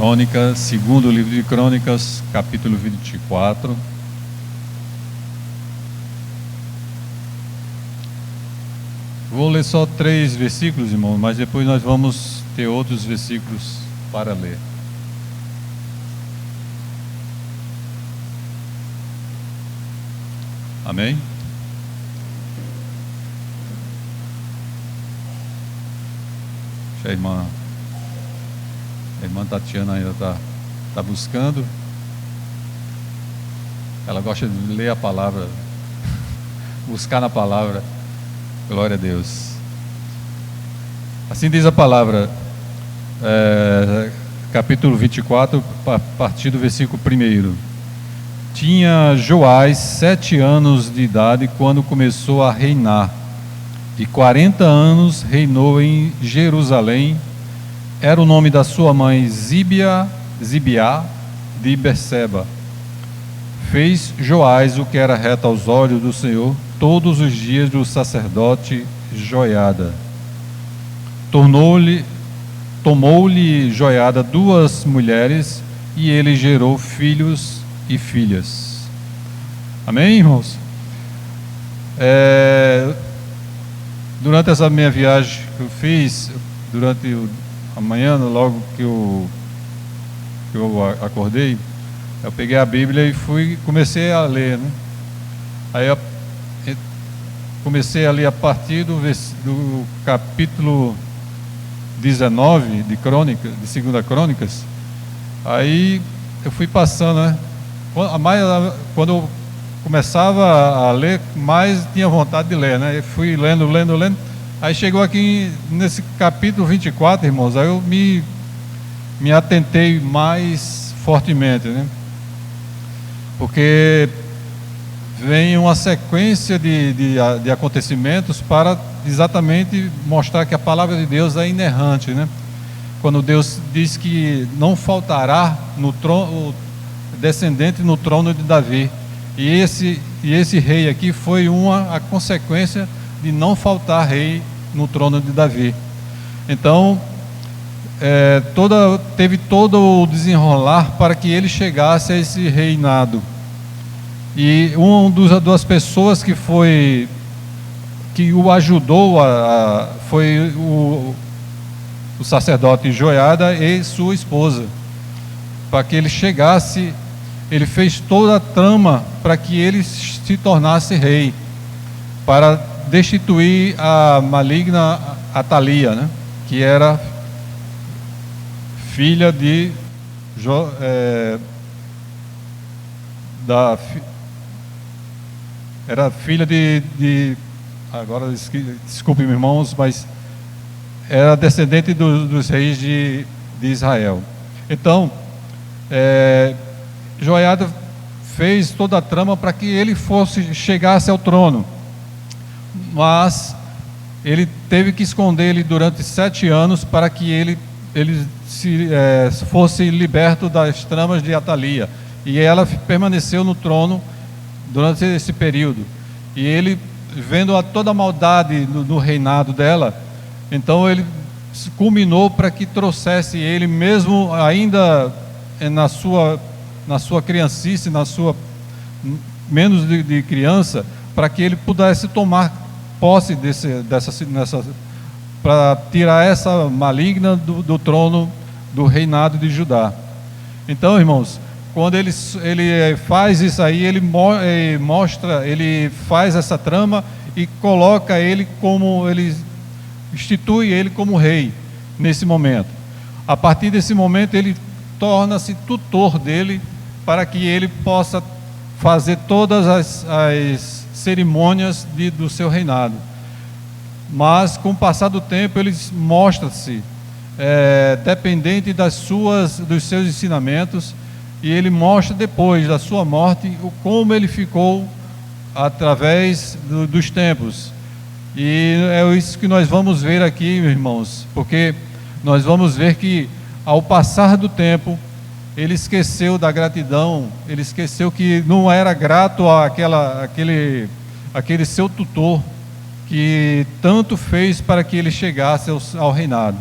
Crônicas, segundo livro de Crônicas, capítulo 24. Vou ler só 3 versículos, irmão, mas depois nós vamos ter outros versículos para ler. Amém? Deixa a irmã Tatiana ainda está buscando. Ela gosta de ler a palavra, buscar na palavra. Glória a Deus. Assim diz a palavra, capítulo 24, a partir do versículo 1. Tinha Joás 7 anos de idade quando começou a reinar, e 40 anos reinou em Jerusalém. Era o nome da sua mãe Zibiá de Berseba. Fez Joás o que era reto aos olhos do Senhor todos os dias do sacerdote Joiada. Tomou-lhe Joiada 2 mulheres, e ele gerou filhos e filhas. Amém, irmãos? Durante essa minha viagem que eu fiz, durante a manhã, logo que eu acordei, eu peguei a Bíblia e comecei a ler, né? Aí eu comecei a ler a partir do capítulo 19 de 2 Crônicas. Aí eu fui passando, né? Quando eu começava a ler, mais tinha vontade de ler, né? Eu fui lendo. Aí chegou aqui nesse capítulo 24, irmãos, aí eu me atentei mais fortemente, né? Porque vem uma sequência de acontecimentos para exatamente mostrar que a palavra de Deus é inerrante, né? Quando Deus diz que não faltará o descendente no trono de Davi, e esse rei aqui foi a consequência de não faltar rei no trono de Davi. Então teve todo o desenrolar para que ele chegasse a esse reinado. E das pessoas que o ajudou foi o sacerdote Joiada e sua esposa, para que ele chegasse. Ele fez toda a trama para que ele se tornasse rei, para destituir a maligna Atalia, né? Que era filha era filha agora desculpe, meus irmãos, mas era descendente dos reis de Israel. Então Joiada fez toda a trama para que ele chegasse ao trono, mas ele teve que esconder ele durante 7 anos para que ele fosse liberto das tramas de Atalia, e ela permaneceu no trono durante esse período. E ele, vendo toda a maldade no reinado dela, então ele culminou para que trouxesse ele, mesmo ainda na sua criancice, menos de criança, para que ele pudesse tomar posse para tirar essa maligna do trono do reinado de Judá. Então, irmãos, quando ele faz isso aí, ele faz essa trama e coloca ele ele institui ele como rei nesse momento. A partir desse momento, ele torna-se tutor dele, para que ele possa fazer todas as cerimônias do seu reinado. Mas com o passar do tempo, ele mostra-se dependente dos seus ensinamentos, e ele mostra depois da sua morte como ele ficou através dos tempos. E é isso que nós vamos ver aqui, meus irmãos, porque nós vamos ver que ao passar do tempo, ele esqueceu da gratidão, ele esqueceu que não era grato àquele seu tutor, que tanto fez para que ele chegasse ao reinado.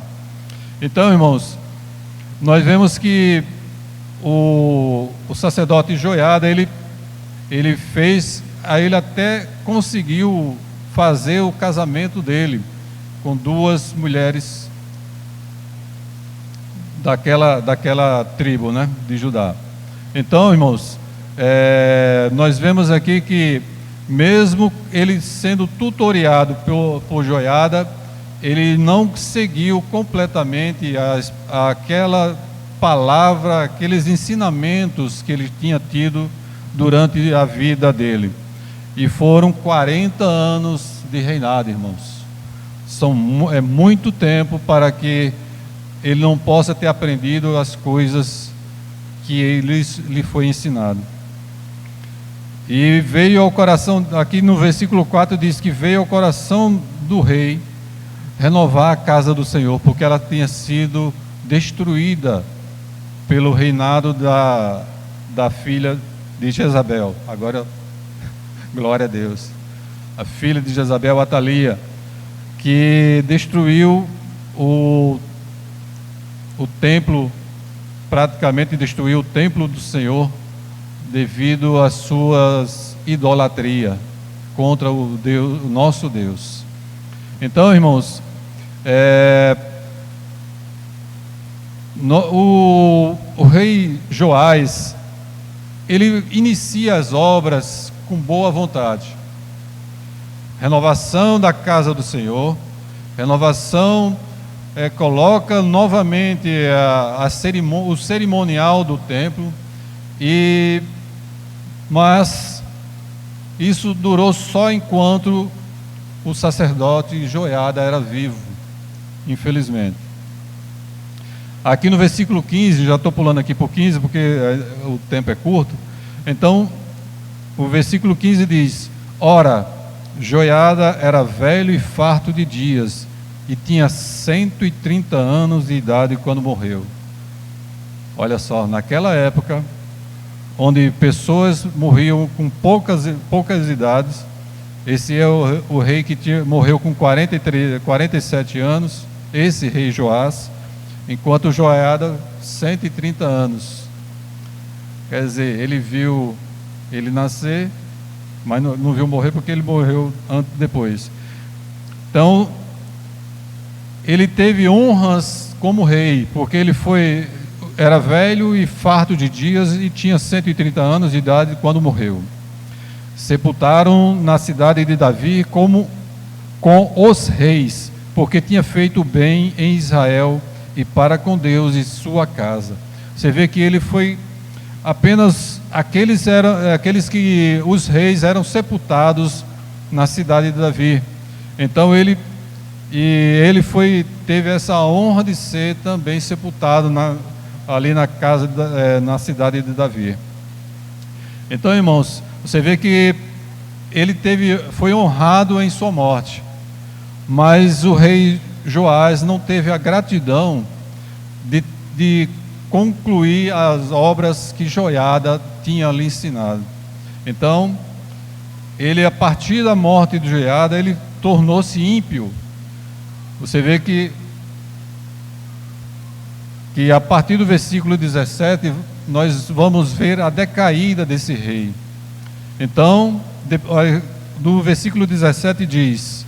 Então, irmãos, nós vemos que o sacerdote Joiada, ele fez, aí ele até conseguiu fazer o casamento dele com duas mulheres daquela tribo, né, de Judá. Então, irmãos, nós vemos aqui que mesmo ele sendo tutoriado por Joiada, ele não seguiu completamente aquela palavra, aqueles ensinamentos que ele tinha tido durante a vida dele. E foram 40 anos de reinado, irmãos. É muito tempo para que ele não possa ter aprendido as coisas que lhe foi ensinado. E veio ao coração, aqui no versículo 4 diz que veio ao coração do rei renovar a casa do Senhor, porque ela tinha sido destruída pelo reinado da filha de Jezabel. Agora, glória a Deus. A filha de Jezabel, Atalia, que destruiu o templo, praticamente destruiu o templo do Senhor, devido às suas idolatrias contra o nosso Deus. Então, irmãos, o rei Joás, ele inicia as obras com boa vontade. Renovação da casa do Senhor, renovação, coloca novamente o cerimonial do templo, mas isso durou só enquanto o sacerdote Joiada era vivo, infelizmente. Aqui no versículo 15, já estou pulando aqui por 15 porque o tempo é curto. Então, o versículo 15 diz: ora, Joiada era velho e farto de dias, e tinha 130 anos de idade quando morreu. Olha só, naquela época, onde pessoas morriam com poucas idades, esse é o rei que morreu com 47 anos, esse rei Joás, enquanto Joiada, 130 anos. Quer dizer, ele viu ele nascer, mas não viu morrer porque ele morreu depois. Então, ele teve honras como rei, porque ele era velho e farto de dias e tinha 130 anos de idade quando morreu. Sepultaram na cidade de Davi com os reis, porque tinha feito bem em Israel e para com Deus e sua casa. Você vê que ele foi apenas aqueles que os reis eram sepultados na cidade de Davi. Então ele teve essa honra de ser também sepultado ali na casa na cidade de Davi. Então, irmãos, você vê que ele foi honrado em sua morte, mas o rei Joás não teve a gratidão de concluir as obras que Joiada tinha lhe ensinado. Então, a partir da morte de Joiada, ele tornou-se ímpio. Você vê que a partir do versículo 17, nós vamos ver a decaída desse rei. Então, no versículo 17 diz: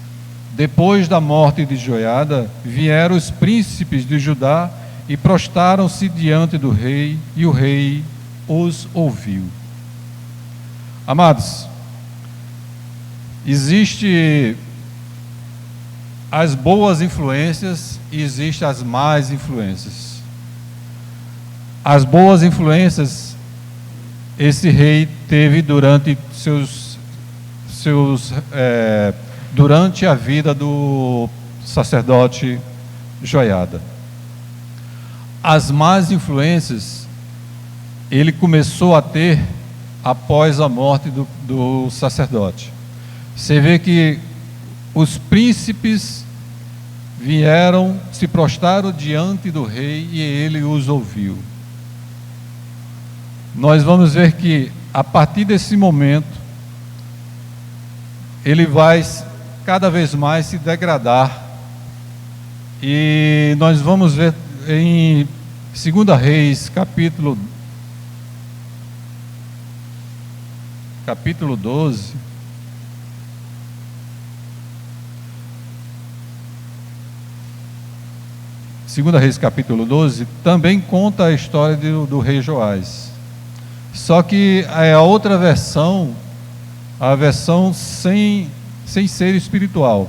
depois da morte de Joiada, vieram os príncipes de Judá e prostaram-se diante do rei, e o rei os ouviu. Amados, existe as boas influências e existem as más influências. As boas influências esse rei teve durante durante a vida do sacerdote Joiada. As más influências ele começou a ter após a morte do sacerdote. Você vê que os príncipes vieram, se prostraram diante do rei e ele os ouviu. Nós vamos ver que a partir desse momento ele vai cada vez mais se degradar, e nós vamos ver Segunda Reis, capítulo 12. Segunda Reis, capítulo 12, também conta a história do rei Joás. Só que é a outra versão, a versão sem ser espiritual.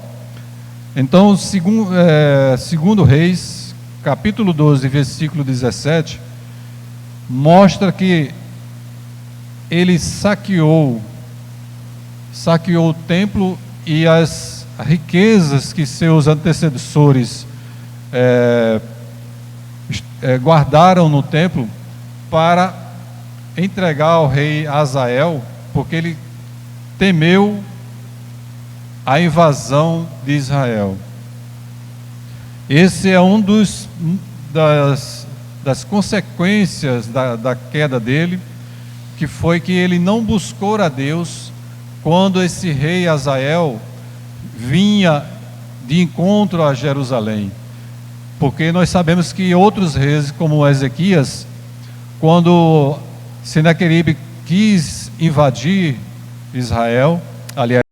Então, segundo Reis, capítulo 12, versículo 17, mostra que ele saqueou o templo e as riquezas que seus antecessores guardaram no templo para entregar ao rei Azael, porque ele temeu a invasão de Israel. Esse é das consequências da queda dele, que foi que ele não buscou a Deus quando esse rei Azael vinha de encontro a Jerusalém. Porque nós sabemos que outros reis, como Ezequias, quando Senaqueribe quis invadir Israel, aliás,